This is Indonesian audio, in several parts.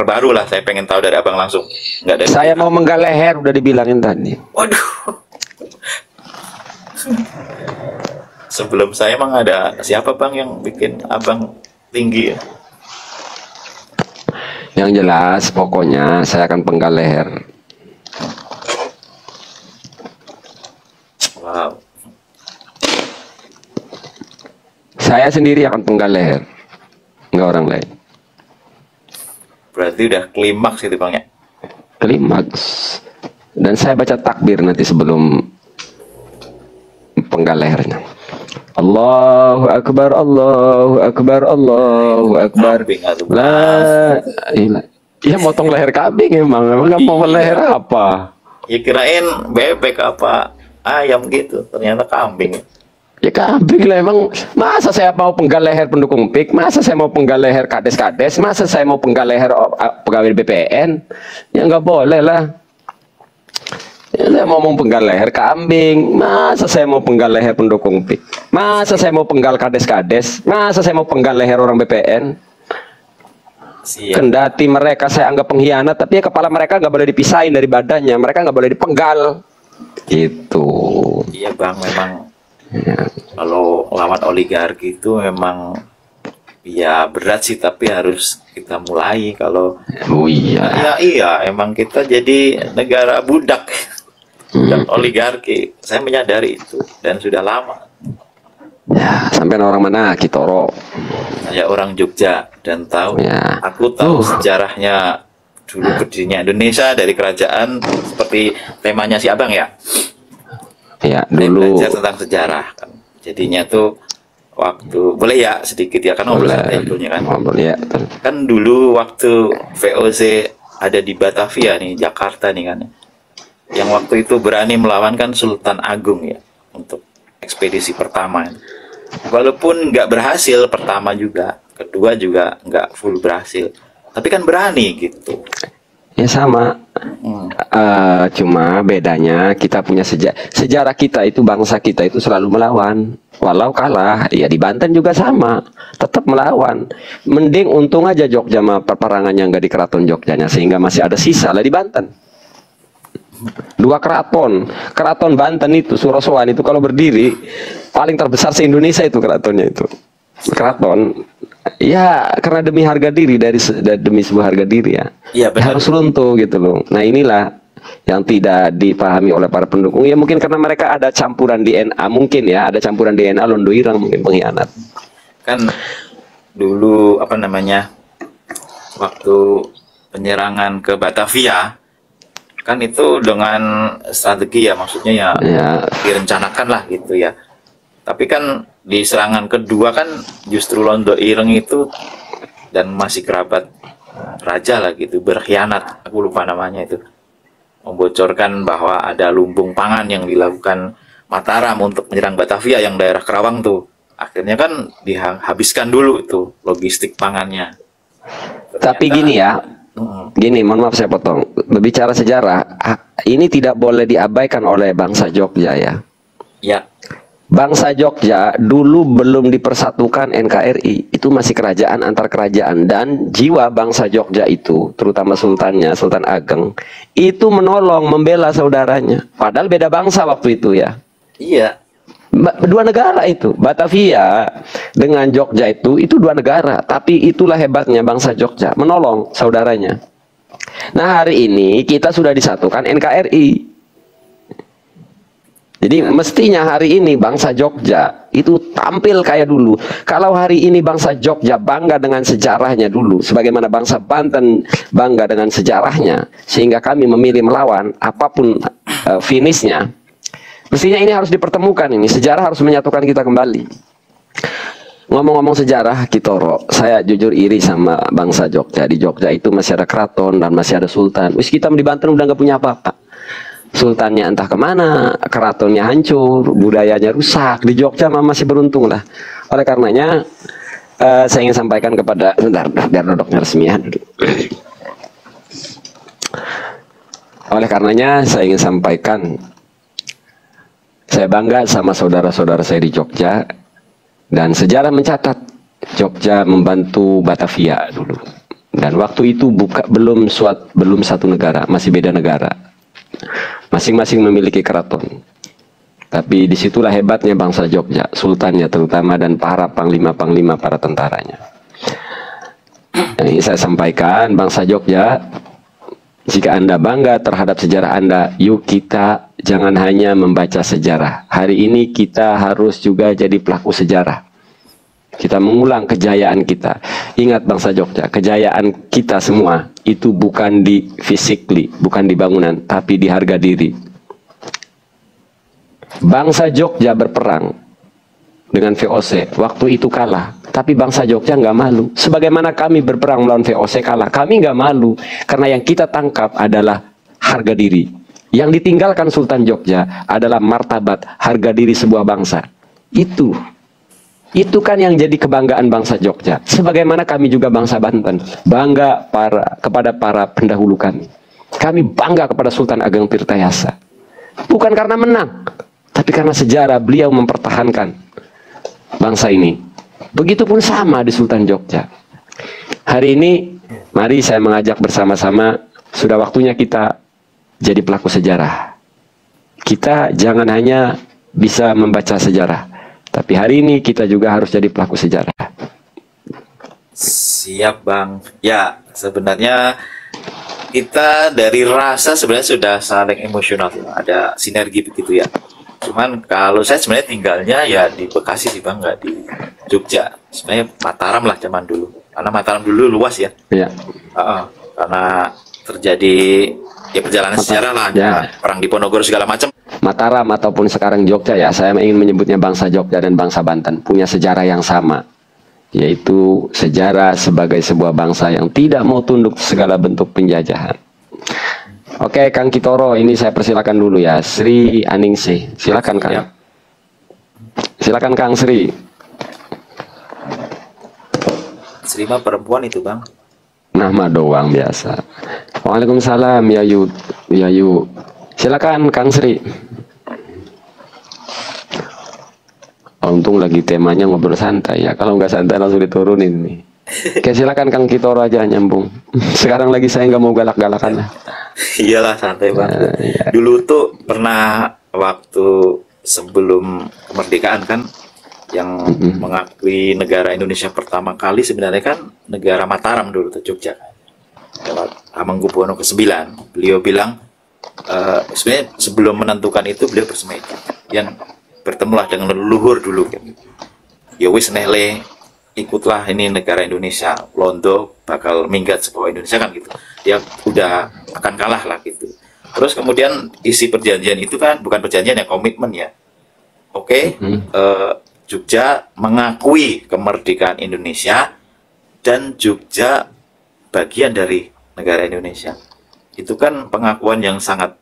terbaru lah. Saya pengen tahu dari abang langsung. Nggak dari Saya mau menggal leher, udah dibilangin tadi. Waduh. Sebelum saya emang ada siapa bang yang bikin abang tinggi ya? Yang jelas, pokoknya saya akan penggal leher. Wow. Saya sendiri akan penggal leher, nggak orang lain. Berarti udah klimaks itu bang ya? Klimaks. Dan saya baca takbir nanti sebelum penggal lehernya. Allahu Akbar, Allahu Akbar, Allahu Akbar. La ilah. Ya motong leher kambing emang nggak mau leher apa? Ya kirain bebek apa ayam gitu, ternyata kambing. Ya kambing lah emang. Masa saya mau penggal leher pendukung PIK? Masa saya mau penggal leher kades-kades? Masa saya mau penggal leher pegawai BPN? Ya nggak boleh lah. Ya, saya mau penggal leher kambing. Masa saya mau penggal leher pendukung PIK? Masa saya mau penggal kades-kades? Masa saya mau penggal leher orang BPN? Siap. Kendati mereka saya anggap pengkhianat, tapi ya kepala mereka nggak boleh dipisahin dari badannya. Mereka nggak boleh dipenggal. Gitu. Iya bang, memang Ya. kalau lawan oligarki itu memang ya berat sih, tapi harus kita mulai. Kalau Oh iya. iya, emang kita jadi negara budak, budak oligarki. Saya menyadari itu dan sudah lama. Ya, sampai orang mana Kitoro. Saya orang Jogja dan tahu, Ya. aku tahu sejarahnya dulu berdirinya Indonesia dari kerajaan seperti temanya si abang ya. Ya, Saya dulu belajar tentang sejarah kan. Jadinya tuh waktu boleh ya sedikit ya kan ngobrol santai dulunya kan. ngobrol ya. Betul. Kan dulu waktu VOC ada di Batavia nih, Jakarta nih kan. Yang waktu itu berani melawan kan Sultan Agung ya untuk ekspedisi pertama. Walaupun nggak berhasil pertama juga, kedua juga nggak full berhasil. Tapi kan berani gitu. Ya sama. Cuma bedanya kita punya sejarah kita itu, bangsa kita itu selalu melawan. Walau kalah, ya di Banten juga sama, tetap melawan. Mending untung aja Jogja mah perperangannya nggak di keraton Jogjanya, sehingga masih ada sisa lah di Banten. Dua keraton Banten itu, Surosoan itu kalau berdiri paling terbesar se-Indonesia itu keratonnya itu. Keraton. Ya karena demi harga diri, demi sebuah harga diri ya. Iya benar. Harus runtuh gitu loh. Nah inilah yang tidak dipahami oleh para pendukung. Ya mungkin karena mereka ada campuran DNA, mungkin ya ada campuran DNA Londo Irang, mungkin pengkhianat. Kan dulu apa namanya, waktu penyerangan ke Batavia kan itu dengan strategi ya, maksudnya ya, direncanakan lah gitu ya. Tapi kan di serangan kedua kan justru Londo Ireng itu dan masih kerabat raja lah gitu berkhianat, aku lupa namanya itu, membocorkan bahwa ada lumbung pangan yang dilakukan Mataram untuk menyerang Batavia yang daerah Kerawang tuh. Akhirnya kan dihabiskan dulu itu logistik pangannya. Tapi gini ya, gini, mohon maaf saya potong. Berbicara sejarah, ini tidak boleh diabaikan oleh bangsa Jogja ya. Ya. Bangsa Jogja dulu belum dipersatukan NKRI, itu masih kerajaan antar kerajaan, dan jiwa bangsa Jogja itu, terutama sultannya, Sultan Ageng, itu menolong, membela saudaranya. Padahal beda bangsa waktu itu ya. Iya. Dua negara itu, Batavia dengan Jogja itu dua negara. Tapi itulah hebatnya bangsa Jogja, menolong saudaranya. Nah hari ini kita sudah disatukan NKRI. Jadi mestinya hari ini bangsa Jogja itu tampil kayak dulu. Kalau hari ini bangsa Jogja bangga dengan sejarahnya dulu, sebagaimana bangsa Banten bangga dengan sejarahnya, sehingga kami memilih melawan apapun finishnya. Mestinya ini harus dipertemukan, ini sejarah harus menyatukan kita kembali. Ngomong-ngomong sejarah Kitoro, saya jujur iri sama bangsa Jogja. Di Jogja itu masih ada keraton dan masih ada sultan. Wis kita di Banten udah nggak punya apa-apa. Sultannya entah kemana, keratonnya hancur, budayanya rusak. Di Jogja masih beruntung lah. Oleh karenanya saya ingin sampaikan kepada, bentar, biar duduknya resmian. Oleh karenanya saya ingin sampaikan, saya bangga sama saudara-saudara saya di Jogja, dan sejarah mencatat Jogja membantu Batavia dulu. Dan waktu itu belum satu negara, masih beda negara. Masing-masing memiliki keraton. Tapi disitulah hebatnya bangsa Jogja, sultannya terutama dan para panglima-panglima para tentaranya. Yang ingin saya sampaikan, bangsa Jogja, jika Anda bangga terhadap sejarah Anda, yuk kita jangan hanya membaca sejarah. Hari ini kita harus juga jadi pelaku sejarah. Kita mengulang kejayaan kita. Ingat bangsa Jogja, kejayaan kita semua itu bukan di physically, bukan di bangunan, tapi di harga diri. Bangsa Jogja berperang dengan VOC, waktu itu kalah. Tapi bangsa Jogja nggak malu. Sebagaimana kami berperang melawan VOC kalah, kami nggak malu. Karena yang kita tangkap adalah harga diri. Yang ditinggalkan Sultan Jogja adalah martabat, harga diri sebuah bangsa. Itu kan yang jadi kebanggaan bangsa Jogja. Sebagaimana kami juga bangsa Banten, bangga kepada para pendahulu kami. Kami bangga kepada Sultan Ageng Tirtayasa. Bukan karena menang, tapi karena sejarah beliau mempertahankan bangsa ini. Begitupun sama di Sultan Jogja. Hari ini, mari saya mengajak bersama-sama, sudah waktunya kita jadi pelaku sejarah. Kita jangan hanya bisa membaca sejarah, tapi hari ini kita juga harus jadi pelaku sejarah. Siap Bang. Ya, sebenarnya kita dari rasa sebenarnya sudah saling emosional, ada sinergi begitu ya. Cuman kalau saya sebenarnya tinggalnya ya di Bekasi sih Bang, nggak di Jogja. Sebenarnya Mataram lah zaman dulu. Karena Mataram dulu luas ya. Iya. Karena terjadi ya perjalanan sejarah lah, ya. Perang Diponegoro segala macam. Mataram ataupun sekarang Jogja ya, saya ingin menyebutnya bangsa Jogja dan bangsa Banten punya sejarah yang sama, yaitu sejarah sebagai sebuah bangsa yang tidak mau tunduk segala bentuk penjajahan. Oke, Kang Kitoro, ini saya persilakan dulu ya. Sri Aningsih, silakan Kang. Ya. Silakan Kang Sri. Sri mah perempuan itu Bang. Nama doang biasa. Waalaikumsalam Yayu. Silakan Kang Sri. Untung lagi temanya ngobrol santai ya. Kalau nggak santai langsung diturunin nih. Oke, silakan Kang Kitoro aja nyambung. Sekarang lagi saya nggak mau galak-galakan lah. Iyalah santai banget. Ya. Dulu tuh pernah waktu sebelum kemerdekaan kan, yang mengakui negara Indonesia pertama kali sebenarnya kan negara Mataram dulu tuh, Jogja. Lewat Hamengkubuwono ke-9, beliau bilang sebenarnya sebelum menentukan itu beliau bersemedi yang bertemulah dengan leluhur dulu kan. Ya wis nehle ikutlah ini negara Indonesia, Londo bakal minggat sebuah Indonesia kan gitu. Dia udah akan kalah lah gitu. Terus kemudian isi perjanjian itu kan bukan perjanjian ya, komitmen ya. Oke, Jogja mengakui kemerdekaan Indonesia dan Jogja bagian dari negara Indonesia. Itu kan pengakuan yang sangat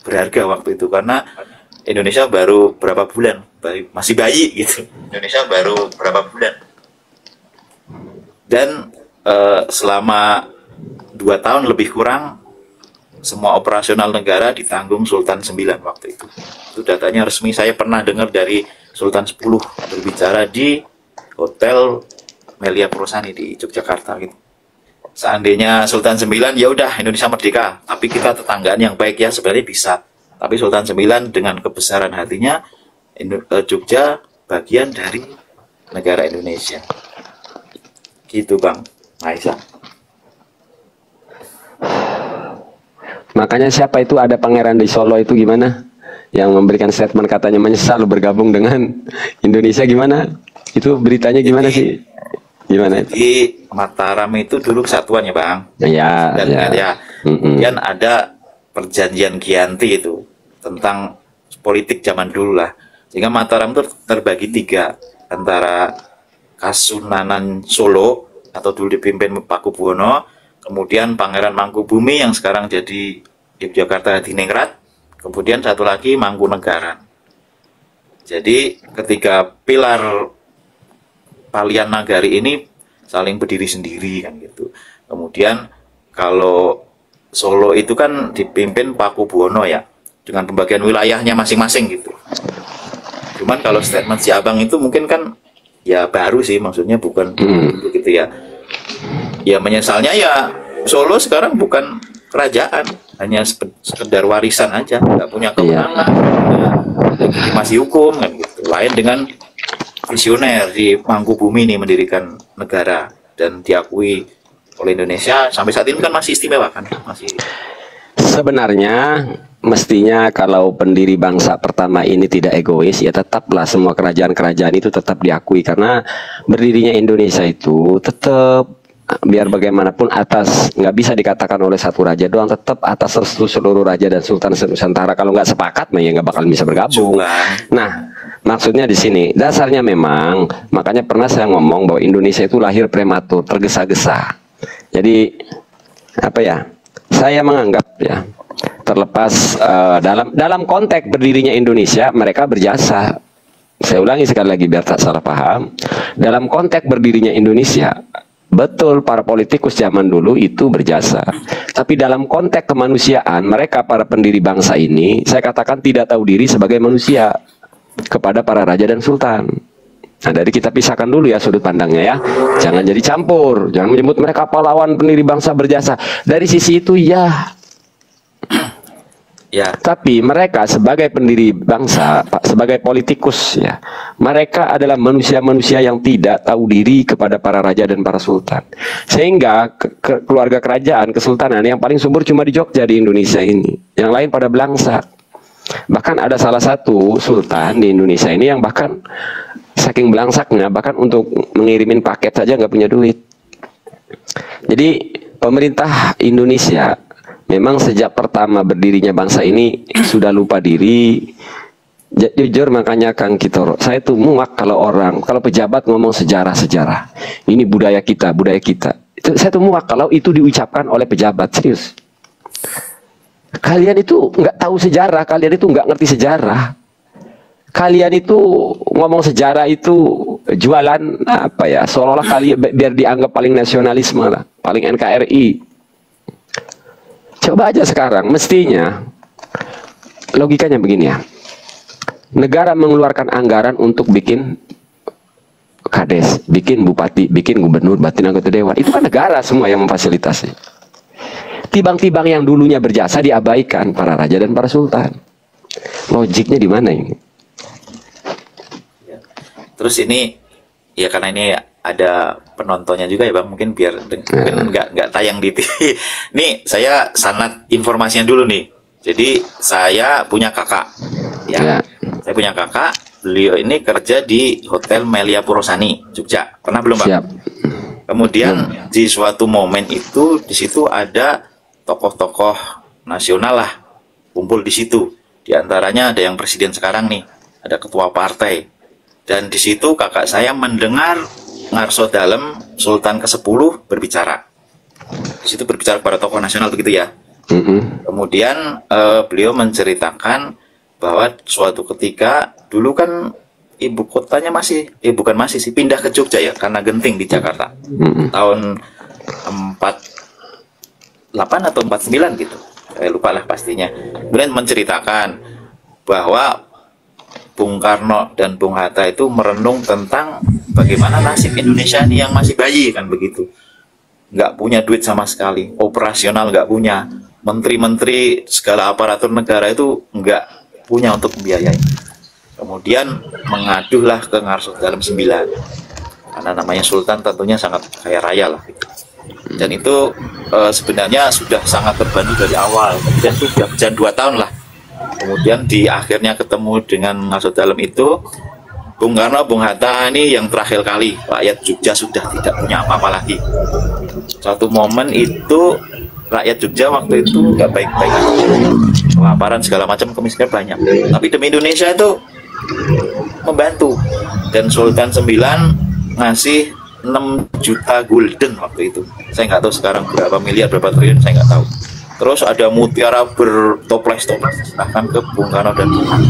berharga waktu itu karena Indonesia baru berapa bulan, masih bayi gitu. Indonesia baru berapa bulan. Dan selama 2 tahun lebih kurang semua operasional negara ditanggung Sultan 9 waktu itu. Itu datanya resmi, saya pernah dengar dari Sultan 10 berbicara di Hotel Melia Prosani di Yogyakarta gitu. Seandainya Sultan 9 ya udah Indonesia merdeka, tapi kita tetanggaan yang baik ya sebenarnya bisa. Tapi Sultan 9 dengan kebesaran hatinya, Jogja bagian dari negara Indonesia. Gitu Bang Aisyah. Makanya siapa itu ada pangeran di Solo itu gimana? Yang memberikan statement katanya menyesal bergabung dengan Indonesia gimana? Itu beritanya gimana sih? Gimana itu? Di Mataram itu dulu kesatuan ya Bang. Ya. Dan ya. Kemudian ada perjanjian Giyanti itu tentang politik zaman dulu lah. Sehingga Mataram itu terbagi 3 antara Kasunanan Solo atau dulu dipimpin Pakubuwono, kemudian Pangeran Mangkubumi yang sekarang jadi Yogyakarta Hadiningrat, kemudian satu lagi Mangkunegaran. Jadi ketiga pilar Palian Nagari ini saling berdiri sendiri kan gitu. Kemudian kalau Solo itu kan dipimpin Pakubuwono ya, dengan pembagian wilayahnya masing-masing gitu. Cuman kalau statement si Abang itu mungkin kan ya baru sih, maksudnya bukan begitu ya. ya menyesalnya ya Solo sekarang bukan kerajaan, hanya sekedar warisan aja, nggak punya kewenangan, legitimasi hukum kan gitu. Lain dengan visioner di Mangkubumi ini mendirikan negara dan diakui oleh Indonesia sampai saat ini kan masih istimewa kan, masih. Sebenarnya mestinya kalau pendiri bangsa pertama ini tidak egois, ya tetaplah semua kerajaan-kerajaan itu tetap diakui, karena berdirinya Indonesia itu tetap biar bagaimanapun atas, nggak bisa dikatakan oleh satu raja doang, tetap atas restu seluruh raja dan sultan Nusantara. Kalau nggak sepakat, ya nggak bakal bisa bergabung. Nah, maksudnya di sini dasarnya memang, makanya pernah saya ngomong bahwa Indonesia itu lahir prematur, tergesa-gesa. Jadi apa ya? Saya menganggap ya, terlepas dalam konteks berdirinya Indonesia, mereka berjasa. Saya ulangi sekali lagi biar tak salah paham. Dalam konteks berdirinya Indonesia, betul para politikus zaman dulu itu berjasa. Tapi dalam konteks kemanusiaan, mereka para pendiri bangsa ini, saya katakan tidak tahu diri sebagai manusia kepada para raja dan sultan. Nah, dari kita pisahkan dulu ya sudut pandangnya ya. Jangan jadi campur, jangan menyebut mereka pahlawan pendiri bangsa berjasa. Dari sisi itu ya. Ya. Tapi mereka sebagai pendiri bangsa, sebagai politikus ya, mereka adalah manusia-manusia yang tidak tahu diri kepada para raja dan para sultan. Sehingga keluarga kerajaan, kesultanan yang paling subur cuma di Jogja di Indonesia ini. Yang lain pada belangsa. Bahkan ada salah satu sultan di Indonesia ini yang bahkan saking belangsaknya, bahkan untuk mengirimin paket saja nggak punya duit. Jadi pemerintah Indonesia memang sejak pertama berdirinya bangsa ini sudah lupa diri. Jujur makanya Kang Kitoro, saya tuh muak kalau pejabat ngomong sejarah-sejarah. Ini budaya kita, budaya kita. Saya tuh muak kalau itu diucapkan oleh pejabat, serius. Kalian itu nggak tahu sejarah, kalian itu nggak ngerti sejarah. Kalian itu ngomong sejarah itu jualan apa ya, seolah-olah kalian biar dianggap paling nasionalisme lah, paling NKRI. Coba aja sekarang, mestinya logikanya begini ya. Negara mengeluarkan anggaran untuk bikin kades, bikin bupati, bikin gubernur, bikin anggota dewan. Itu kan negara semua yang memfasilitasi. Tibang-tibang yang dulunya berjasa diabaikan para raja dan para sultan. Logiknya di mana ini? Terus ini ya karena ini ada penontonnya juga ya Bang, mungkin biar nggak tayang di TV. Nih saya sanad informasinya dulu nih. Jadi saya punya kakak, ya. Saya punya kakak, beliau ini kerja di Hotel Melia Purosani, Jogja. Pernah belum Bang? Siap. Kemudian di suatu momen itu di situ ada tokoh-tokoh nasional lah kumpul di situ. Di antaranya ada yang presiden sekarang nih, ada ketua partai. Dan di situ kakak saya mendengar Ngarso Dalem Sultan ke-10 berbicara. Di situ berbicara kepada tokoh nasional begitu ya. Kemudian beliau menceritakan bahwa suatu ketika dulu kan ibu kotanya pindah ke Jogja ya, karena genting di Jakarta. Tahun 48 atau 49 gitu. Saya lupa lah pastinya. Kemudian menceritakan bahwa Bung Karno dan Bung Hatta itu merenung tentang bagaimana nasib Indonesia ini yang masih bayi kan begitu. Nggak punya duit sama sekali, operasional nggak punya, menteri-menteri segala aparatur negara itu nggak punya untuk membiayai. Kemudian mengaduhlah ke Ngarso Dalem 9, karena namanya Sultan tentunya sangat kaya raya lah gitu. Dan itu sebenarnya sudah sangat terbantu dari awal, kemudian sudah berjalan 2 tahun lah. Kemudian di akhirnya ketemu dengan Ngarso Dalem itu, Bung Karno, Bung Hatta ini yang terakhir kali rakyat Jogja sudah tidak punya apa-apa lagi. Suatu momen itu rakyat Jogja waktu itu nggak baik-baik aja, kelaparan segala macam, kemiskinan banyak. Tapi demi Indonesia itu membantu. Dan Sultan 9 ngasih 6 juta gulden waktu itu. Saya nggak tahu sekarang berapa miliar, berapa triliun, saya nggak tahu. Terus ada mutiara bertoples-toples diserahkan ke Bung Karno dan Bung Hatta.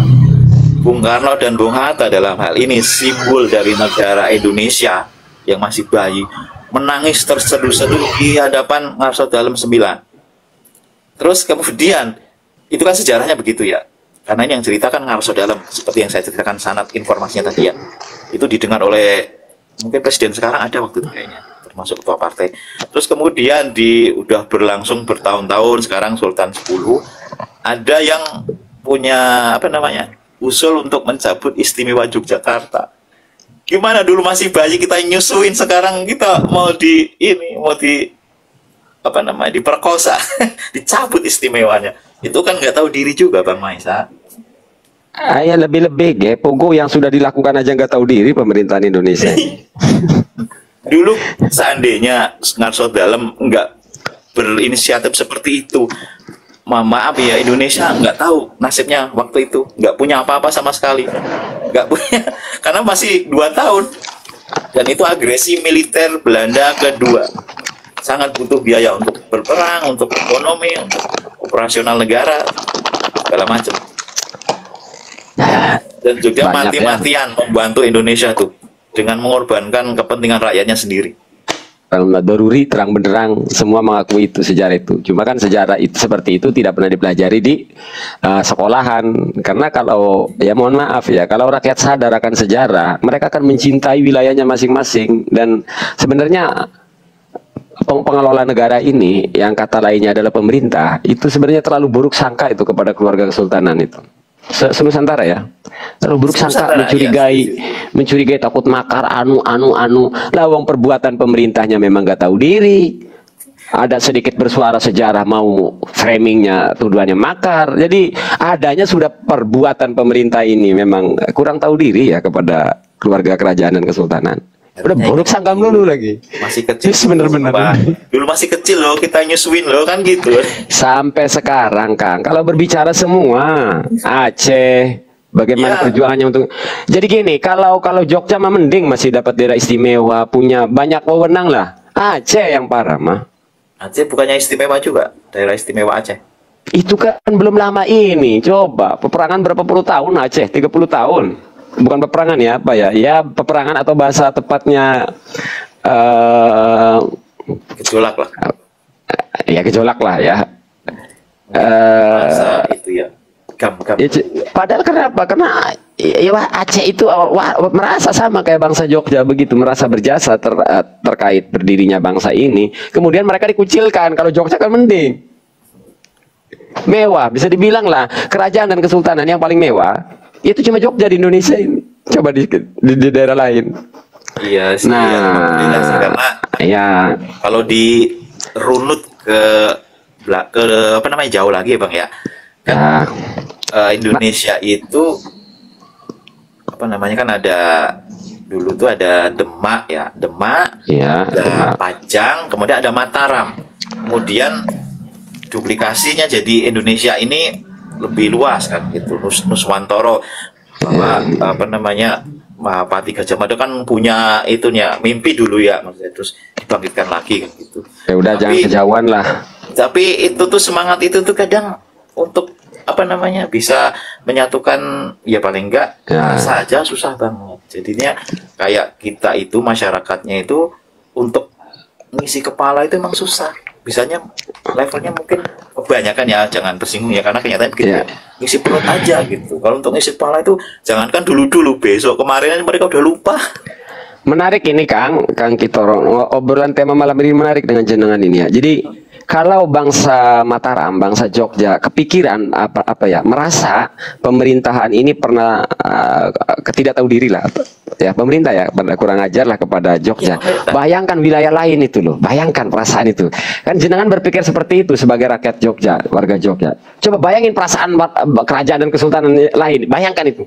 Bung Karno dan Bung Hatta dalam hal ini simbol dari negara Indonesia yang masih bayi, menangis terseduh-seduh di hadapan Ngarso Dalem 9. Terus kemudian, itu kan sejarahnya begitu ya. Karena ini yang ceritakan Ngarso Dalem, seperti yang saya ceritakan sanad informasinya tadi ya. Itu didengar oleh, mungkin presiden sekarang ada waktu itu kayaknya. termasuk ketua partai. Terus kemudian udah berlangsung bertahun-tahun, sekarang Sultan 10 ada yang punya apa namanya usul untuk mencabut istimewa Yogyakarta. Gimana dulu masih bayi kita nyusuin, sekarang kita mau apa namanya diperkosa, dicabut istimewanya. Itu kan nggak tahu diri juga Bang Maisa. Ya lebih-lebih Pogo yang sudah dilakukan aja nggak tahu diri pemerintahan Indonesia. Dulu seandainya Ngarso Dalem nggak berinisiatif seperti itu, maaf ya, Indonesia nggak tahu nasibnya waktu itu, nggak punya apa-apa sama sekali, nggak punya, karena masih 2 tahun, dan itu agresi militer Belanda kedua, sangat butuh biaya untuk berperang, untuk ekonomi, untuk operasional negara, segala macam. Dan juga mati-matian membantu Indonesia tuh dengan mengorbankan kepentingan rakyatnya sendiri. Doruri terang benderang semua mengakui itu, sejarah itu. Cuma kan sejarah itu seperti itu tidak pernah dipelajari di sekolahan. Karena kalau ya mohon maaf ya, kalau rakyat sadar akan sejarah, mereka akan mencintai wilayahnya masing-masing. Dan sebenarnya pengelola negara ini yang kata lainnya adalah pemerintah, itu sebenarnya terlalu buruk sangka itu kepada keluarga kesultanan itu. Senusantara ya, terlalu buruk sangka, mencurigai, takut makar, lawang perbuatan pemerintahnya memang gak tahu diri, ada sedikit bersuara sejarah mau framingnya tuduhannya makar. Jadi adanya sudah perbuatan pemerintah ini memang kurang tahu diri ya kepada keluarga kerajaan dan kesultanan. Udah buruk sangka dulu lagi. Masih kecil. Bener-bener. Dulu masih kecil loh, kita nyusuin loh kan gitu. Sampai sekarang Kang, kalau berbicara semua Aceh, bagaimana perjuangannya untuk. Jadi gini, kalau Jogja mah mending masih dapat daerah istimewa, punya banyak wewenang lah. Aceh yang parah mah. Aceh bukannya istimewa juga, daerah istimewa Aceh. Itu kan belum lama ini. Coba peperangan berapa puluh tahun Aceh? 30 tahun. Bukan peperangan ya, apa ya? Ya peperangan atau bahasa tepatnya gejolak lah. Ya gejolak lah ya. Bahasa itu ya. Gam. Ya, padahal kenapa? Karena ya Aceh itu merasa sama kayak bangsa Jogja begitu, merasa berjasa terkait berdirinya bangsa ini. Kemudian mereka dikucilkan. Kalau Jogja kan mending mewah, bisa dibilang lah kerajaan dan kesultanan yang paling mewah itu cuma Jogja di Indonesia ini. Coba di daerah lain. Iya sih. Karena ya kalau dirunut ke apa namanya jauh lagi ya Bang ya. Kan Indonesia itu apa namanya kan ada dulu tuh ada Demak ya, ada Pajang, kemudian ada Mataram. Kemudian duplikasinya jadi Indonesia ini lebih luas kan gitu. Nuswantoro bahwa apa namanya Mahapati Gajah Mada kan punya itunya mimpi dulu ya maksudnya, terus dibangkitkan lagi kan gitu. Ya udah jangan kejauhan lah. Tapi itu tuh semangat itu tuh kadang untuk apa namanya bisa menyatukan ya paling enggak saja susah banget. Jadinya kayak kita itu masyarakatnya itu untuk ngisi kepala itu emang susah. Bisanya levelnya mungkin kebanyakan ya, jangan tersinggung ya karena kenyataannya begitu. Ngisi perut aja gitu. Kalau untuk ngisi kepala itu jangankan dulu besok kemarin mereka udah lupa. Menarik ini Kang Kitoro, obrolan tema malam ini menarik dengan jenengan ini ya. Jadi kalau bangsa Mataram, bangsa Jogja kepikiran apa ya, merasa pemerintahan ini pernah tidak tahu diri lah ya, pemerintah ya kurang ajar lah kepada Jogja. Bayangkan wilayah lain itu loh, bayangkan perasaan itu. Kan jenengan berpikir seperti itu sebagai rakyat Jogja, warga Jogja. Coba bayangin perasaan kerajaan dan kesultanan lain, bayangkan itu.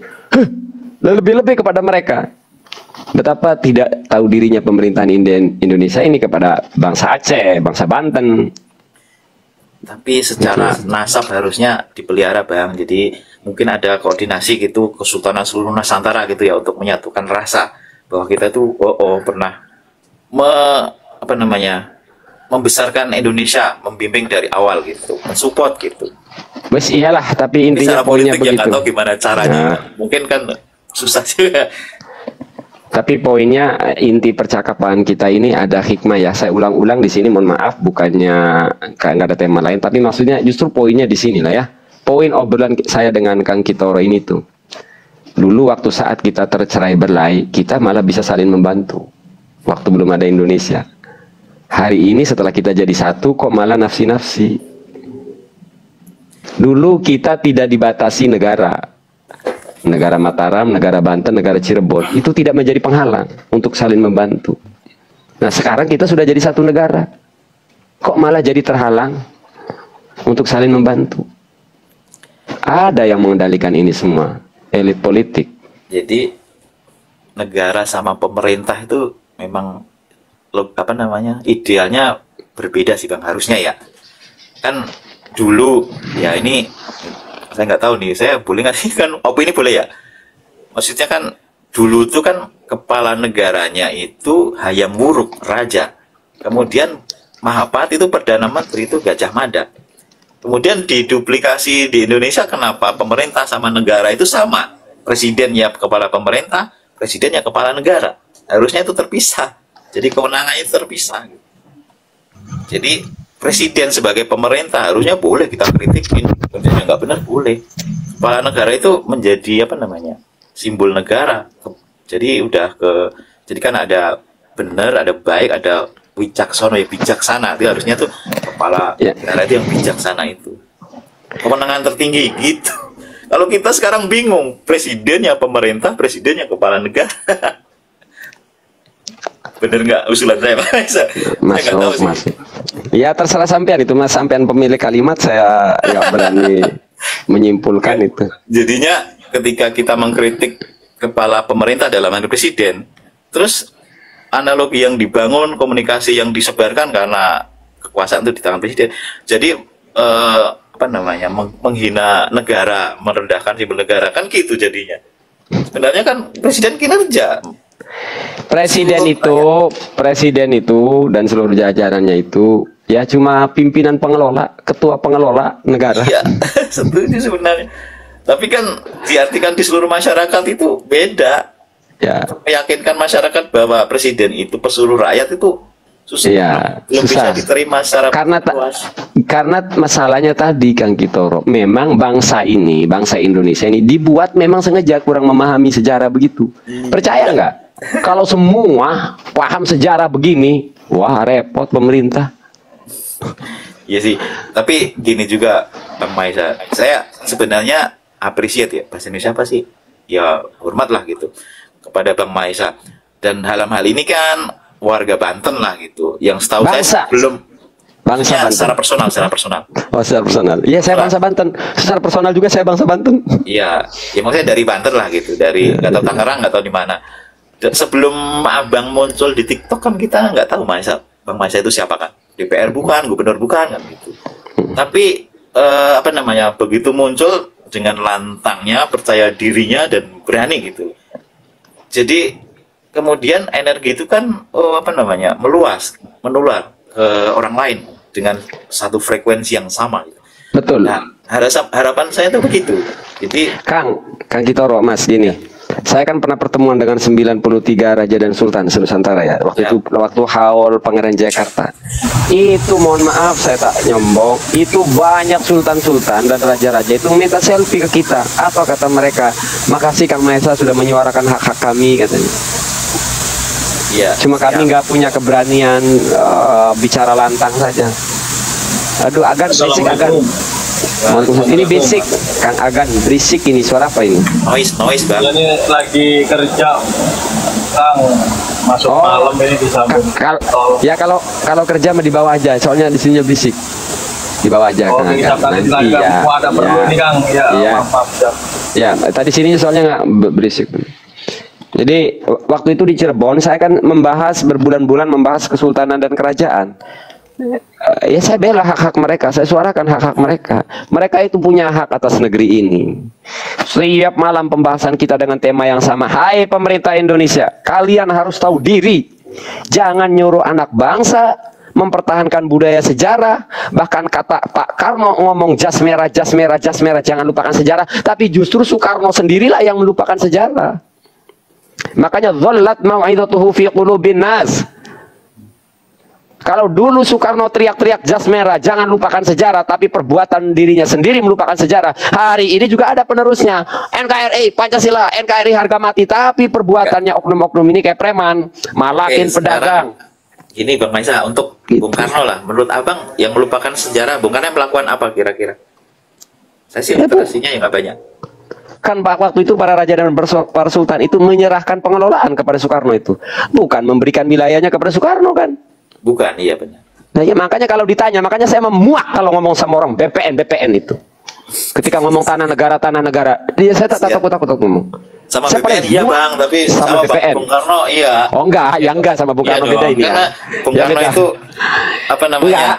Lebih-lebih kepada mereka. Betapa tidak tahu dirinya pemerintahan Indonesia ini kepada bangsa Aceh, bangsa Banten. Tapi secara nasab harusnya dipelihara Bang. Jadi mungkin ada koordinasi gitu Kesultanan seluruh Nusantara gitu ya untuk menyatukan rasa bahwa kita tuh pernah membesarkan Indonesia, membimbing dari awal gitu, mensupport gitu. Bes iyalah, tapi intinya poinnya begitu. Yang tahu gimana caranya. Mungkin kan susah juga. Tapi poinnya inti percakapan kita ini ada hikmah ya. Saya ulang-ulang di sini, mohon maaf, bukannya nggak ada tema lain, tapi maksudnya justru poinnya di sini lah ya. Poin obrolan saya dengan Kang Kitoro ini tuh, dulu waktu saat kita tercerai berlai, kita malah bisa saling membantu. Waktu belum ada Indonesia, Hari ini setelah kita jadi satu, kok malah nafsi-nafsi. Dulu kita tidak dibatasi negara. Negara Mataram, negara Banten, negara Cirebon. Itu tidak menjadi penghalang untuk saling membantu. Nah sekarang kita sudah jadi satu negara. Kok malah jadi terhalang untuk saling membantu? Ada yang mengendalikan ini semua, elit politik. Jadi negara sama pemerintah itu memang idealnya berbeda sih Bang, harusnya ya. Kan dulu ya, ini saya nggak tahu nih, saya boleh nggak sih, kan opini boleh ya? Maksudnya kan dulu tuh kan kepala negaranya itu Hayam Wuruk, raja. Kemudian Mahapati itu Perdana Menteri, itu Gajah Mada. Kemudian diduplikasi di Indonesia, kenapa pemerintah sama negara itu sama? Presidennya kepala pemerintah, presidennya kepala negara. Harusnya itu terpisah. Jadi kewenangannya itu terpisah. Jadi presiden sebagai pemerintah harusnya boleh kita kritikin. Kemudian nggak benar boleh. Kepala negara itu menjadi simbol negara. Jadi jadi kan ada benar, ada baik, ada bijaksana. Itu harusnya tuh kepala negara itu yang bijaksana itu. Kewenangan tertinggi gitu. Kalau kita sekarang bingung, presidennya pemerintah, presidennya kepala negara. Bener nggak usulan saya, Mas? Ya terserah sampean itu, Mas. Sampean pemilik kalimat, saya nggak berani menyimpulkan itu. Jadinya ketika kita mengkritik kepala pemerintah dalam hal presiden, terus analogi yang dibangun, komunikasi yang disebarkan karena kekuasaan itu di tangan presiden. Jadi menghina negara, merendahkan simbol negara, kan gitu jadinya. Sebenarnya kan presiden kinerja. Presiden itu dan seluruh jajarannya itu ya cuma pimpinan pengelola, ketua pengelola negara. Iya, setuju sebenarnya. Tapi kan diartikan di seluruh masyarakat itu beda. Ya. Meyakinkan masyarakat bahwa presiden itu pesuruh rakyat itu susah. Ya, belum susah. Bisa diterima secara luas. Karena masalahnya tadi Kang Kitoro, memang bangsa Indonesia ini dibuat memang sengaja kurang memahami sejarah begitu. Percaya nggak? Kalau semua paham sejarah begini, wah repot pemerintah. Iya sih, tapi gini juga Bang Maisa, saya sebenarnya appreciate ya, bahasa Indonesia apa sih? Ya hormat lah gitu kepada Bang Maisa. Dan dalam hal ini kan warga Banten lah gitu, yang setahu saya belum bangsa Banten. Secara personal. Oh, secara personal. Iya, saya bangsa Banten. Secara personal juga saya bangsa Banten. Iya, ya maksudnya dari Banten lah gitu, dari nggak tahu Tangerang, nggak tahu di mana. Dan sebelum Abang muncul di TikTok kan kita nggak tahu Bang Maisa itu siapa kan? DPR bukan, gubernur bukan kan gitu. Tapi begitu muncul dengan lantangnya, percaya dirinya dan berani gitu. Jadi kemudian energi itu kan menular ke orang lain dengan satu frekuensi yang sama gitu. Betul. Nah, harapan saya itu begitu. Jadi Kang Kitoro, Mas, gini. Saya kan pernah pertemuan dengan 93 raja dan sultan Nusantara ya. Waktu haul Pangeran Jayakarta. Itu mohon maaf saya tak nyombong, itu banyak sultan-sultan dan raja-raja itu minta selfie ke kita. Apa kata mereka? Makasih Kang Maisa sudah menyuarakan hak-hak kami katanya. Ya, cuma kami nggak punya keberanian bicara lantang saja. Aduh, Agan berisik Agan. Ini basic, Kang Agan berisik ini, suara apa ini? Noise Bang. Ini lagi kerja, Kang. Masuk malam ini disambung. Ya kalau kerja mah di bawah aja, soalnya di sini berisik. Di bawah aja, Kang Agan. Nanti ya. Ada perlu nih Kang. Ya, maaf. Ya, tadi sini soalnya nggak berisik. Jadi waktu itu di Cirebon saya kan berbulan-bulan membahas kesultanan dan kerajaan. Ya saya bela hak-hak mereka, saya suarakan hak-hak mereka. Mereka itu punya hak atas negeri ini. Setiap malam pembahasan kita dengan tema yang sama. Hai pemerintah Indonesia, kalian harus tahu diri. Jangan nyuruh anak bangsa mempertahankan budaya sejarah. Bahkan kata Pak Karno ngomong jas merah, jangan lupakan sejarah. Tapi justru Soekarno sendirilah yang melupakan sejarah. Makanya dhallat mau'izatuhu fi qulubin nas. Kalau dulu Soekarno teriak-teriak jas merah, jangan lupakan sejarah, tapi perbuatan dirinya sendiri melupakan sejarah. Hari ini juga ada penerusnya, NKRI, Pancasila, NKRI harga mati, tapi perbuatannya oknum-oknum ini kayak preman, malakin pedagang. Gini Bang Maisa, untuk Gitu. Bung Karno lah, menurut Abang yang melupakan sejarah, Bung Karno yang melakukan apa kira-kira? Saya sih Ya, Bu. literasinya ya nggak banyak. Kan Pak, waktu itu para raja dan para sultan itu menyerahkan pengelolaan kepada Soekarno itu, bukan memberikan wilayahnya kepada Soekarno kan? Bukan, iya benar. Nah ya makanya kalau ditanya, makanya saya memuak kalau ngomong sama orang BPN itu. Ketika ngomong tanah negara, dia saya tak takut ngomong. Sama Saya BPN paling iya muak Bang, tapi sama sama BPN. Bung Karno iya. Oh enggak, ya enggak sama Bung Iya Karno dong, beda ini ya. karena Bung Ya, Karno beda. itu apa namanya? Enggak.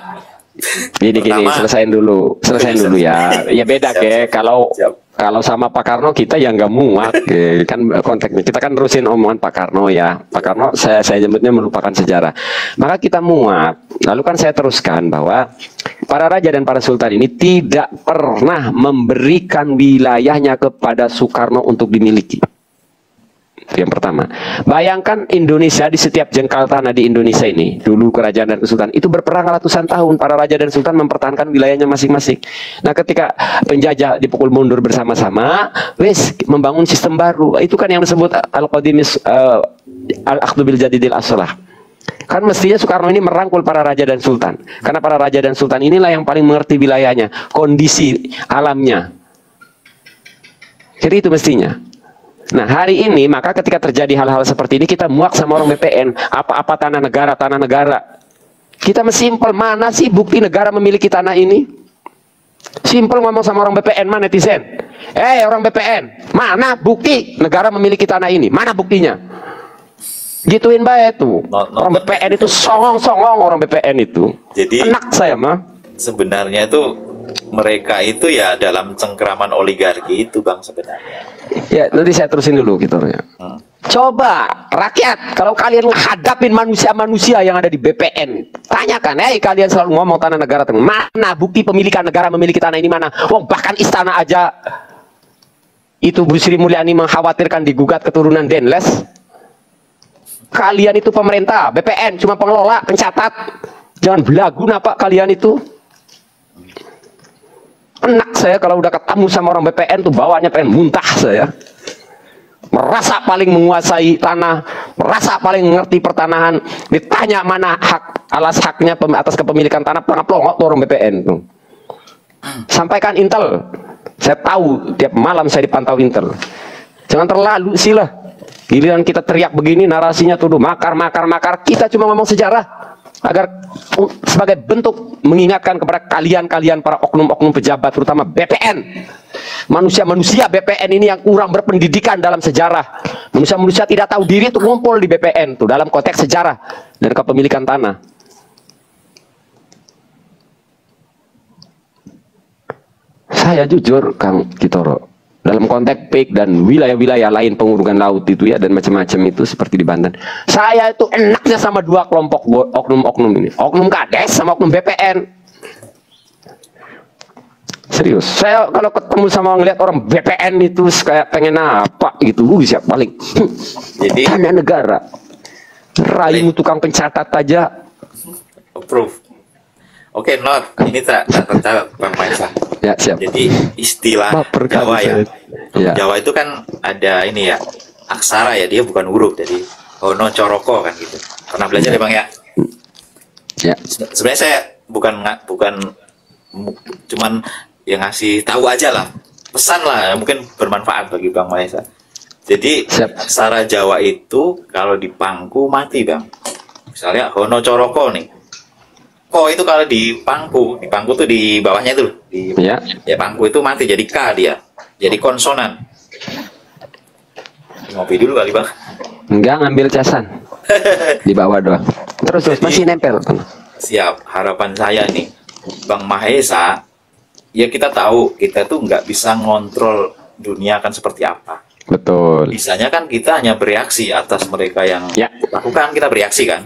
Gini, Pertama. selesain dulu ya. Ya beda Siap, ke kalau siap. kalau sama Pak Karno kita yang nggak muak ke. Kan konteksnya kita kan terusin omongan Pak Karno ya. Pak Karno saya nyebutnya melupakan sejarah. Maka kita muak. Lalu kan saya teruskan bahwa para raja dan para sultan ini tidak pernah memberikan wilayahnya kepada Soekarno untuk dimiliki. Itu yang pertama. Bayangkan Indonesia, di setiap jengkal tanah di Indonesia ini, dulu kerajaan dan kesultanan itu berperang ratusan tahun. Para raja dan sultan mempertahankan wilayahnya masing-masing. Nah, ketika penjajah dipukul mundur bersama-sama, wes membangun sistem baru. Itu kan yang disebut al-qadimis al-akhdu bil jadidil aslah. Kan mestinya Soekarno ini merangkul para raja dan sultan. Karena para raja dan sultan inilah yang paling mengerti wilayahnya, kondisi alamnya. Jadi itu mestinya. Nah hari ini maka ketika terjadi hal-hal seperti ini kita muak sama orang BPN. Apa-apa tanah negara. Kita mesimpel, mana sih bukti negara memiliki tanah ini? Simpel ngomong sama orang BPN, mana netizen? Orang BPN, mana bukti negara memiliki tanah ini? Mana buktinya? Gituin baik tuh. Orang BPN itu songong orang BPN itu. Jadi enak saya mah. Sebenarnya itu mereka itu ya dalam cengkraman oligarki itu Bang sebenarnya. Ya nanti saya terusin dulu gitu ya. Coba rakyat, kalau kalian menghadapin manusia-manusia yang ada di BPN, tanyakan, kalian selalu ngomong tanah negara, mana bukti pemilikan negara memiliki tanah ini mana? Bahkan istana aja itu Bu Sri Mulyani mengkhawatirkan digugat keturunan Denles. Kalian itu pemerintah, BPN cuma pengelola, pencatat. Jangan belagu Pak kalian itu. Enak saya kalau udah ketemu sama orang BPN tuh bawaannya pengen muntah saya. Merasa paling menguasai tanah, merasa paling mengerti pertanahan. Ditanya mana hak, alas haknya atas kepemilikan tanah, pelongok tuh orang BPN tuh. Sampaikan Intel. Saya tahu tiap malam saya dipantau Intel. Jangan terlalu sih lah. Giliran kita teriak begini narasinya tuh makar. Kita cuma ngomong sejarah. Agar sebagai bentuk mengingatkan kepada kalian para oknum-oknum pejabat, terutama BPN, manusia-manusia BPN ini yang kurang berpendidikan dalam sejarah, manusia-manusia tidak tahu diri itu ngumpul di BPN tuh dalam konteks sejarah dan kepemilikan tanah. Saya jujur Kang Kitoro, dalam konteks PIK dan wilayah-wilayah lain pengurungan laut itu ya dan macam-macam itu seperti di Banten, saya itu enaknya sama dua kelompok oknum-oknum ini, oknum Kades sama oknum BPN. Serius, saya kalau ketemu sama ngeliat orang BPN itu kayak pengen apa gitu, siap paling. Jadi tanah negara, raimu tukang pencatat aja. Approve. Oke, not ini tak tercatat Bang Maisa. Ya, siap. Jadi istilah Jawa ya. Jawa itu kan ada ini ya, aksara ya, dia bukan huruf, jadi hono coroko kan gitu. Pernah belajar ya Bang ya? Ya. Sebenarnya saya bukan cuman yang ngasih tahu aja lah, pesan lah, mungkin bermanfaat bagi Bang Maisa. Jadi aksara Jawa itu kalau dipangku mati Bang. Misalnya hono coroko nih. Ko itu kalau dipangku tuh di bawahnya itu ya pangku itu mati jadi K dia, jadi konsonan. Ngopi dulu kali Bang. Enggak, ngambil casan di bawah doang. Terus masih nempel. Siap. Harapan saya nih Bang Mahesa, ya kita tahu kita tuh nggak bisa ngontrol dunia akan seperti apa. Betul. Bisanya kan kita hanya bereaksi atas mereka yang lakukan, kita bereaksi kan.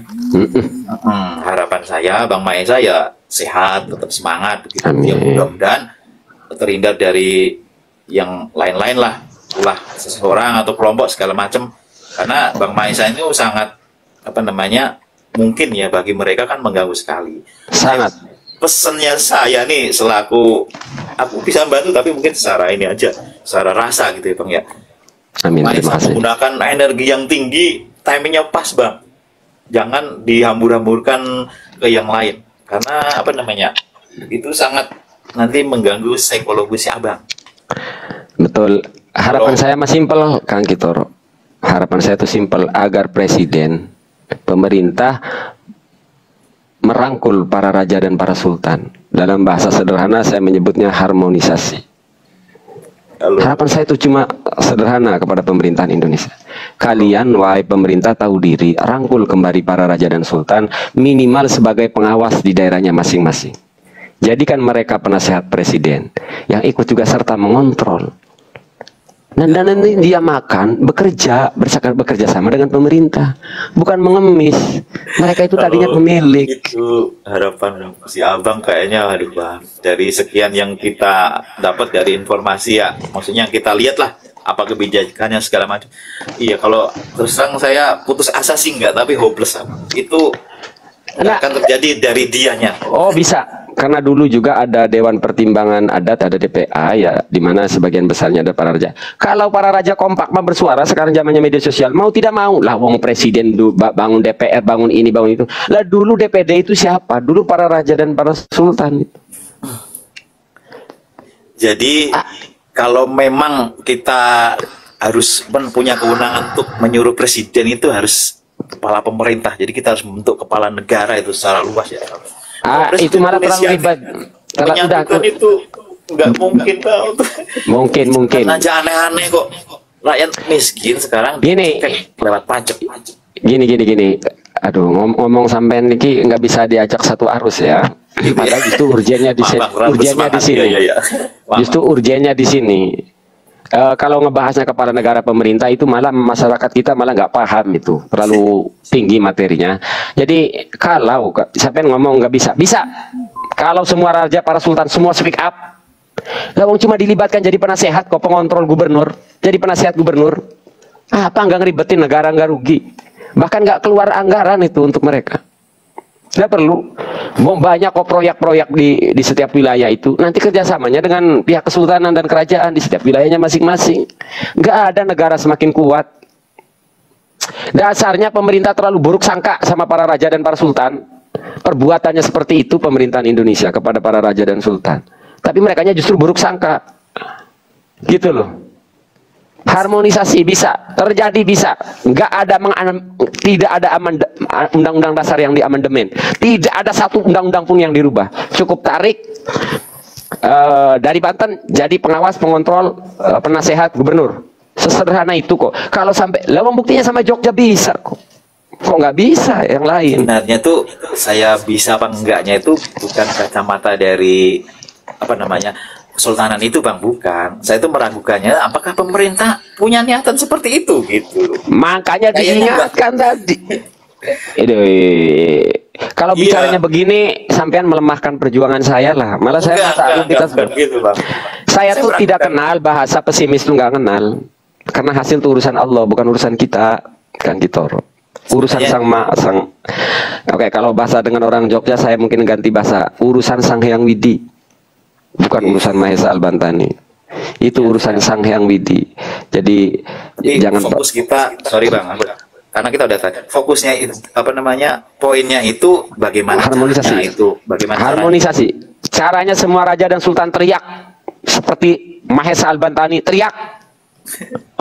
Harapan saya Bang Mahesa ya sehat, tetap semangat gitu. Ya mudah-mudahan terhindar dari yang lain-lain lah, ulah seseorang atau kelompok segala macam. Karena Bang Mahesa itu sangat mungkin ya bagi mereka kan mengganggu sekali. Sangat. Pesannya saya nih selaku aku bisa bantu tapi mungkin secara ini aja, secara rasa gitu ya Bang ya. Amin, terima kasih. Menggunakan energi yang tinggi, timingnya pas Bang. jangan dihambur-hamburkan ke yang lain, karena apa namanya, itu sangat nanti mengganggu psikologis abang. Betul. Harapan saya mah simpel, Kang Kitoro. Harapan saya itu simpel, agar presiden, pemerintah merangkul para raja dan para sultan. Dalam bahasa sederhana saya menyebutnya harmonisasi. Harapan saya itu cuma sederhana kepada pemerintahan Indonesia. Kalian, wahai pemerintah, tahu diri, rangkul kembali para raja dan sultan, minimal sebagai pengawas di daerahnya masing-masing. Jadikan mereka penasehat presiden yang ikut juga serta mengontrol. Dan nanti dia makan, bekerja sama dengan pemerintah, bukan mengemis. Mereka itu tadinya pemilik. Itu harapan si abang kayaknya, aduh bang. Dari sekian yang kita dapat dari informasi ya, maksudnya kita lihat lah apa kebijakannya segala macam. Iya, kalau terus terang saya putus asa sih enggak, tapi hopeless abang. Itu akan terjadi dari dianya. Oh bisa, karena dulu juga ada Dewan Pertimbangan Adat, ada DPA ya, di mana sebagian besarnya ada para raja. Kalau para raja kompak mau bersuara, sekarang zamannya media sosial, mau tidak mau lah, wong presiden bangun DPR, bangun ini, bangun itu. Lah dulu DPD itu siapa? Dulu para raja dan para sultan itu. Jadi kalau memang kita harus punya kewenangan untuk menyuruh presiden, itu harus kepala pemerintah. Jadi kita harus membentuk kepala negara itu secara luas ya. Itu malah terlalu ribet. Menyatukan itu nggak mungkin tau. Mungkin. Aja aneh-aneh kok. Rakyat miskin sekarang gini, lewat pajak. Gini. Aduh, ngomong sampean niki nggak bisa diajak satu arus ya. Padahal itu urgennya di sini. Justru urgennya di sini. Kalau ngebahasnya kepala negara pemerintah itu malah masyarakat kita malah nggak paham, itu terlalu tinggi materinya. Jadi kalau sampai ngomong nggak bisa kalau semua raja para sultan semua speak up, lawang cuma dilibatkan jadi penasehat kok, pengontrol gubernur, jadi penasehat gubernur, apa nggak ngeribetin negara, nggak rugi, bahkan nggak keluar anggaran itu untuk mereka. Tidak perlu. Banyak kok proyek-proyek di setiap wilayah itu. Nanti kerjasamanya dengan pihak kesultanan dan kerajaan di setiap wilayahnya masing-masing. Nggak ada negara semakin kuat. Dasarnya pemerintah terlalu buruk sangka sama para raja dan para sultan. Perbuatannya seperti itu pemerintahan Indonesia kepada para raja dan sultan. Tapi merekanya justru buruk sangka. Gitu loh. Harmonisasi bisa terjadi, bisa nggak ada tidak ada undang-undang dasar yang diamandemen, tidak ada satu undang-undang pun yang dirubah, cukup tarik dari Banten jadi pengawas, pengontrol, penasehat gubernur, sesederhana itu kok. Kalau sampai lawang buktinya sama Jogja bisa kok nggak bisa yang lain. Sebenarnya tuh saya bisa apa enggaknya itu bukan kacamata dari apa namanya kesultanan itu bang, bukan. Saya itu meragukannya apakah pemerintah punya niatan seperti itu gitu. Makanya diingatkan tadi. Kalau bicaranya begini, sampean melemahkan perjuangan saya lah. Malah saya merasa kita gitu, bang. Saya tuh tidak kenal bahasa pesimis, tuh nggak kenal. Karena hasil itu urusan Allah, bukan urusan kita, kan Kitoro. Urusan Oke, kalau bahasa dengan orang Jogja saya mungkin ganti bahasa, urusan Sang Hyang Widi. Bukan urusan Mahesa Albantani, itu urusan Sang Hyang Widi. Jadi jangan fokus kita, sorry bang, karena kita udah tadi fokusnya itu apa namanya, poinnya itu bagaimana harmonisasi itu, bagaimana harmonisasi caranya semua raja dan sultan teriak seperti Mahesa Albantani teriak.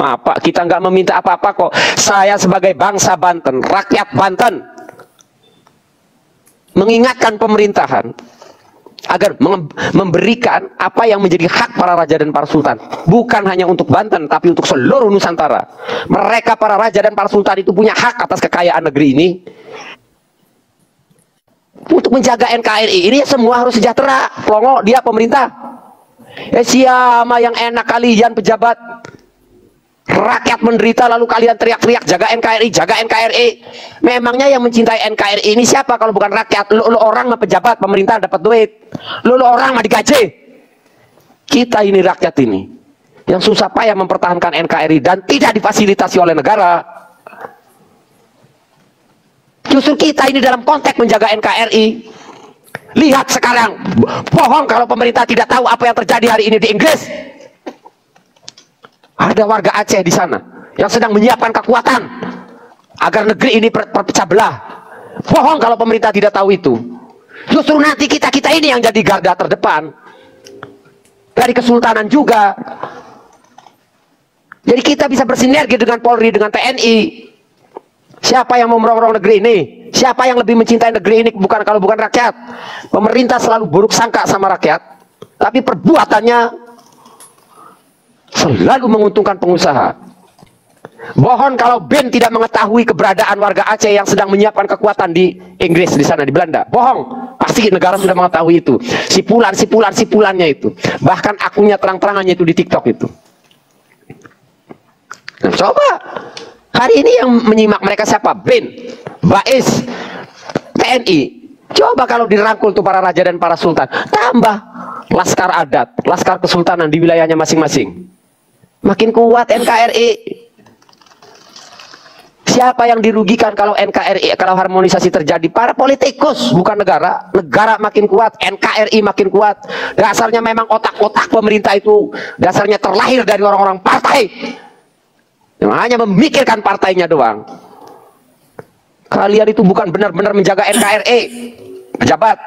Apa kita nggak meminta apa-apa kok. Saya sebagai bangsa Banten, rakyat Banten, mengingatkan pemerintahan agar memberikan apa yang menjadi hak para raja dan para sultan, bukan hanya untuk Banten tapi untuk seluruh Nusantara. Mereka para raja dan para sultan itu punya hak atas kekayaan negeri ini. Untuk menjaga NKRI ini semua harus sejahtera. Plongo dia pemerintah. Siapa yang enak kalian pejabat, rakyat menderita lalu kalian teriak-teriak jaga NKRI, jaga NKRI. Memangnya yang mencintai NKRI ini siapa kalau bukan rakyat? Lu orang mah pejabat pemerintah dapat duit, lu orang mah digaji. Kita ini rakyat ini yang susah payah mempertahankan NKRI dan tidak difasilitasi oleh negara. Justru kita ini dalam konteks menjaga NKRI. Lihat sekarang, bohong kalau pemerintah tidak tahu apa yang terjadi hari ini di Inggris. Ada warga Aceh di sana yang sedang menyiapkan kekuatan agar negeri ini terpecah belah. Bohong kalau pemerintah tidak tahu itu. Justru nanti kita ini yang jadi garda terdepan. Dari kesultanan juga. Jadi kita bisa bersinergi dengan Polri, dengan TNI. Siapa yang mau merongrong negeri ini? Siapa yang lebih mencintai negeri ini kalau bukan rakyat? Pemerintah selalu buruk sangka sama rakyat, tapi perbuatannya selalu menguntungkan pengusaha. Bohong kalau BIN tidak mengetahui keberadaan warga Aceh yang sedang menyiapkan kekuatan di Inggris, di sana, di Belanda. Bohong. Pasti negara sudah mengetahui itu. Sipulannya itu. Bahkan akunnya terang-terangannya itu di TikTok itu. Nah, coba. Hari ini yang menyimak mereka siapa? BIN, BAIS, TNI. Coba kalau dirangkul tuh para raja dan para sultan. Tambah laskar adat, laskar kesultanan di wilayahnya masing-masing. Makin kuat NKRI. Siapa yang dirugikan kalau NKRI, kalau harmonisasi terjadi? Para politikus, bukan negara. Negara makin kuat, NKRI makin kuat. Dasarnya memang otak-otak pemerintah itu dasarnya terlahir dari orang-orang partai yang hanya memikirkan partainya doang. Kalian itu bukan benar-benar menjaga NKRI, pejabat.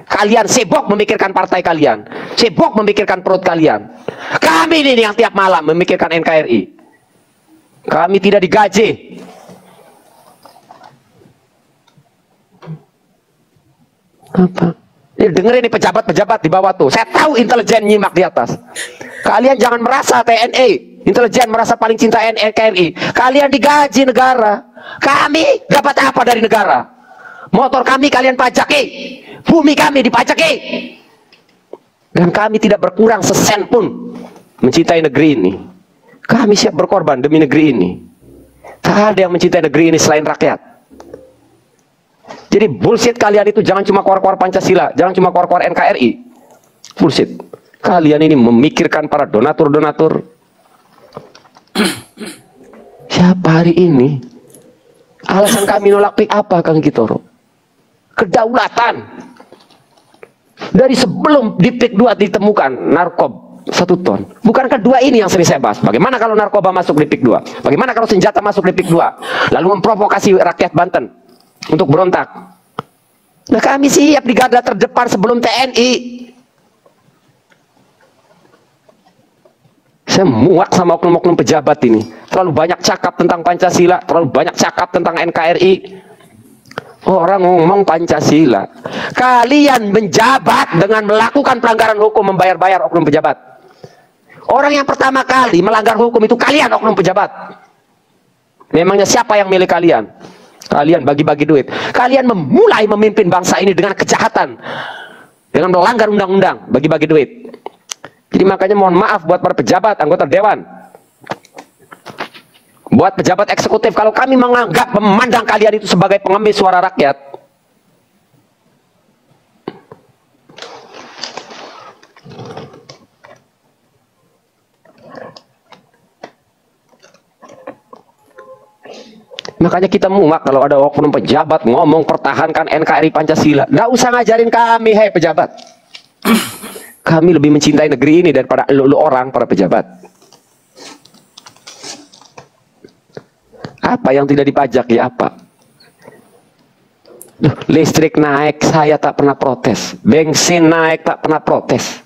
Kalian sibuk memikirkan partai kalian, sibuk memikirkan perut kalian. Kami ini yang tiap malam memikirkan NKRI. Kami tidak digaji. Apa? Ini dengerin nih pejabat-pejabat di bawah tuh. Saya tahu intelijen nyimak di atas. Kalian jangan merasa TNI, intelijen merasa paling cinta NKRI. Kalian digaji negara. Kami dapat apa dari negara? Motor kami kalian pajaki, bumi kami dipajaki. Dan kami tidak berkurang sesen pun mencintai negeri ini. Kami siap berkorban demi negeri ini. Tak ada yang mencintai negeri ini selain rakyat. Jadi bullshit kalian itu jangan cuma keluar-keluar Pancasila, jangan cuma keluar-keluar NKRI. Bullshit. Kalian ini memikirkan para donatur-donatur. Siapa hari ini? Alasan kami nolak PIK apa, Kang Kitoro? Kedaulatan. Dari sebelum di PIK 2 ditemukan narkoba 1 ton. Bukankah 2 ini yang sering saya bahas? Bagaimana kalau narkoba masuk di PIK 2? Bagaimana kalau senjata masuk di PIK 2? Lalu memprovokasi rakyat Banten untuk berontak. Nah, kami siap di garda terdepan sebelum TNI. Saya muak sama oknum-oknum pejabat ini. Terlalu banyak cakap tentang Pancasila, terlalu banyak cakap tentang NKRI. Orang ngomong Pancasila. Kalian menjabat dengan melakukan pelanggaran hukum, membayar-bayar oknum pejabat. Orang yang pertama kali melanggar hukum itu kalian, oknum pejabat. Memangnya siapa yang milih kalian? Kalian bagi-bagi duit. Kalian memulai memimpin bangsa ini dengan kejahatan, dengan melanggar undang-undang, bagi-bagi duit. Jadi makanya mohon maaf buat para pejabat, anggota dewan, buat pejabat eksekutif, kalau kami menganggap, memandang kalian itu sebagai pengemis suara rakyat. Makanya kita muak kalau ada oknum pejabat ngomong pertahankan NKRI Pancasila. Nggak usah ngajarin kami, hei pejabat. Kami lebih mencintai negeri ini daripada lu orang, para pejabat. Apa yang tidak dipajak ya apa? Listrik naik, saya tak pernah protes. Bensin naik, tak pernah protes.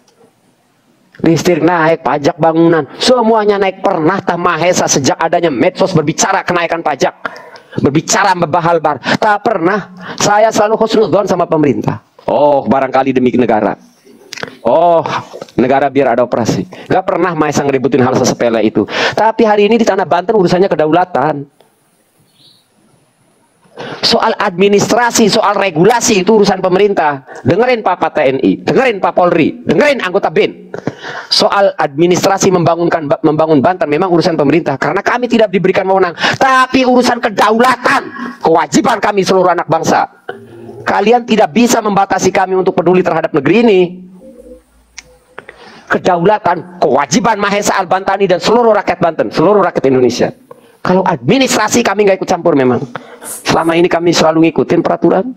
Listrik naik, pajak bangunan, semuanya naik. Pernah tak Mahesa sejak adanya medsos berbicara kenaikan pajak, berbicara membahal-bar? Tak pernah. Saya selalu husnudzon sama pemerintah. Oh, barangkali demi negara. Oh, negara biar ada operasi. Gak pernah Mahesa ngeributin hal sesepele itu. Tapi hari ini di tanah Banten urusannya kedaulatan. Soal administrasi, soal regulasi itu urusan pemerintah. Dengerin Pak TNI, dengerin Pak Polri, dengerin anggota BIN. Soal administrasi membangun Banten memang urusan pemerintah, karena kami tidak diberikan wewenang. Tapi urusan kedaulatan, kewajiban kami seluruh anak bangsa. Kalian tidak bisa membatasi kami untuk peduli terhadap negeri ini. Kedaulatan, kewajiban Mahesa Al-Bantani dan seluruh rakyat Banten, seluruh rakyat Indonesia. Kalau administrasi kami nggak ikut campur memang. Selama ini kami selalu ngikutin peraturan.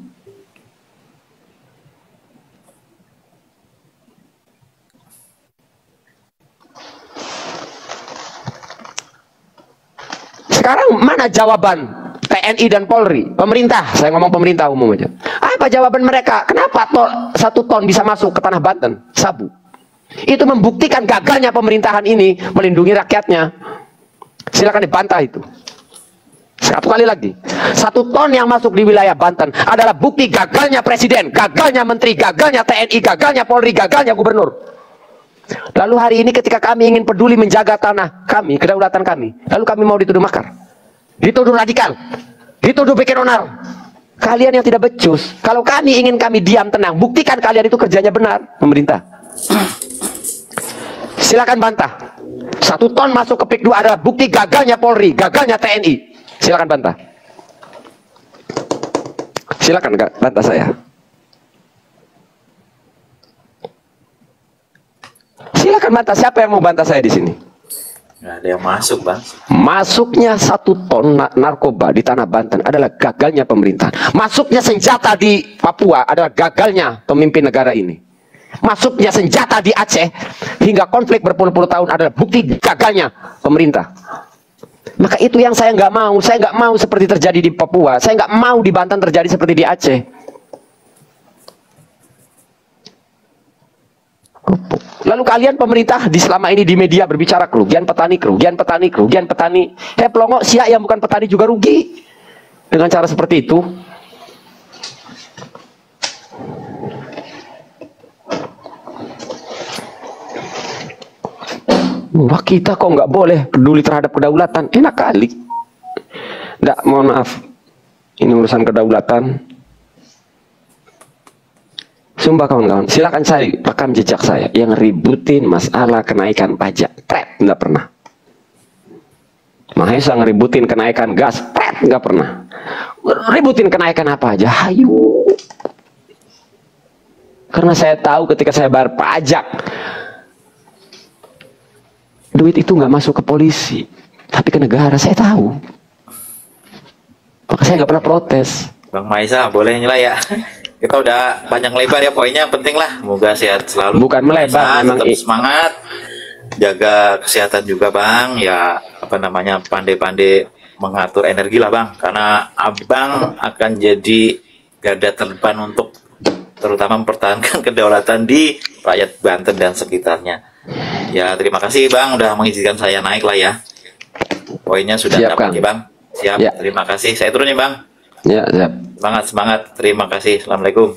Sekarang mana jawaban TNI dan Polri, pemerintah, saya ngomong pemerintah umum aja. Apa jawaban mereka? Kenapa 1 ton bisa masuk ke tanah Banten? Sabu. Itu membuktikan gagalnya pemerintahan ini melindungi rakyatnya. Silakan dibantah itu. Satu kali lagi, 1 ton yang masuk di wilayah Banten adalah bukti gagalnya presiden, gagalnya menteri, gagalnya TNI, gagalnya Polri, gagalnya gubernur. Lalu hari ini ketika kami ingin peduli menjaga tanah kami, kedaulatan kami, lalu kami mau dituduh makar, dituduh radikal, dituduh bikin onar. Kalian yang tidak becus. Kalau kami ingin kami diam tenang, buktikan kalian itu kerjanya benar, pemerintah. Silakan bantah. 1 ton masuk ke PIK 2 adalah bukti gagalnya Polri, gagalnya TNI. Silakan bantah. Silakan bantah saya. Silakan bantah. Siapa yang mau bantah saya di sini? Nggak ada yang masuk, Bang. Masuknya 1 ton narkoba di tanah Banten adalah gagalnya pemerintah. Masuknya senjata di Papua adalah gagalnya pemimpin negara ini. Masuknya senjata di Aceh hingga konflik berpuluh-puluh tahun adalah bukti gagalnya pemerintah. Maka itu yang saya nggak mau. Saya nggak mau seperti terjadi di Papua. Saya nggak mau di Banten terjadi seperti di Aceh. Lalu kalian pemerintah di selama ini di media berbicara kerugian petani, kerugian petani, kerugian petani. Pelongo siak yang bukan petani juga rugi dengan cara seperti itu. Wah, kita kok nggak boleh peduli terhadap kedaulatan? Enak kali. Nggak, mohon maaf. Ini urusan kedaulatan. Sumpah kawan-kawan, silakan cari rekam jejak saya yang ributin masalah kenaikan pajak. Nggak pernah. Mahesa ngeributin kenaikan gas. Nggak pernah. Ributin kenaikan apa aja. Hayu. Karena saya tahu ketika saya bayar pajak, duit itu nggak masuk ke polisi, tapi ke negara. Saya tahu. Maka saya nggak pernah protes. Bang Mahesa, boleh nilai ya? Kita udah panjang lebar ya, poinnya penting lah. Semoga sehat selalu. Bukan melebar, memang tetap semangat. Jaga kesehatan juga, Bang. Ya, apa namanya, pandai-pandai mengatur energi lah, Bang. Karena Abang akan jadi garda terdepan untuk terutama mempertahankan kedaulatan di rakyat Banten dan sekitarnya. Ya, terima kasih Bang udah mengizinkan saya naik lah ya. Poinnya sudah siap, dapat Kang. ya Bang. Siap, ya. Terima kasih. Saya turun ya Bang. Ya, siap. Semangat, semangat. Terima kasih. Assalamualaikum.